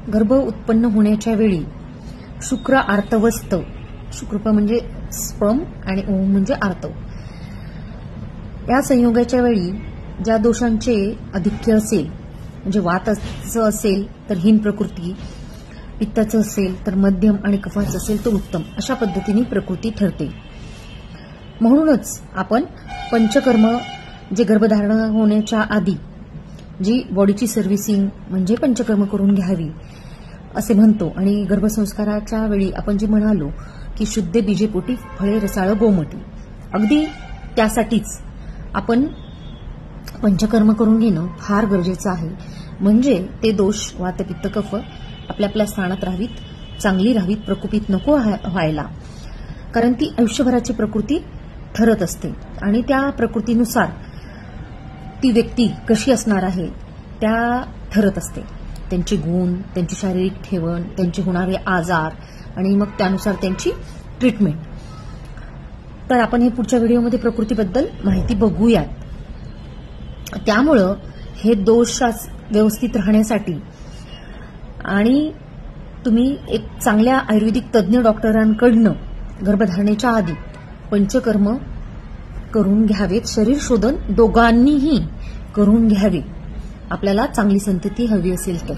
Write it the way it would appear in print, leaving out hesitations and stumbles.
गर्भ उत्पन्न होण्याच्या वेळी शुक्र आर्तवस्थ, शुक्र म्हणजे स्पर्म आणि ओम म्हणजे आर्तव, या संयोगाच्या वेळी ज्या दोषांचे आधिक्य असेल, म्हणजे वाताचं असेल तर हीन प्रकृती, पित्ताचं असेल तर मध्यम आणि कफाचं असेल तर उत्तम, अशा पद्धतीने प्रकृती ठरते. म्हणूनच आपण पंचकर्म जे गर्भधारण होण्याच्या आधी जी बॉडीची सर्व्हिसिंग म्हणजे पंचकर्म करून घ्यावी असे म्हणतो. आणि गर्भसंस्काराच्या वेळी आपण जे म्हणालो की शुद्ध बीजेपोटी फळे रसाळ गोमटी, अगदी त्यासाठीच आपण पंचकर्म करून घेणं फार गरजेचं आहे. म्हणजे ते दोष वातपित्त कफ आपल्या आपल्या स्थानात राहावीत, चांगली राहावीत, प्रकोपित नको व्हायला. कारण ती आयुष्यभराची प्रकृती ठरत असते आणि त्या प्रकृतीनुसार ती व्यक्ती कशी असणार आहे त्या ठरत असते. त्यांचे गुण, त्यांची शारीरिक ठेवण, त्यांचे होणारे आजार आणि मग त्यानुसार त्यांची ट्रीटमेंट. तर आपण हे पुढच्या व्हिडिओमध्ये प्रकृतीबद्दल माहिती बघूयात. त्यामुळं हे दोष व्यवस्थित राहण्यासाठी आणि तुम्ही एक चांगल्या आयुर्वेदिक तज्ज्ञ डॉक्टरांकडनं गर्भधारणेच्या आधी पंचकर्म करून घ्यावेत. शरीर शोधन दोघांनीही करून घ्यावे, आपल्याला चांगली संतती हवी असेल तर.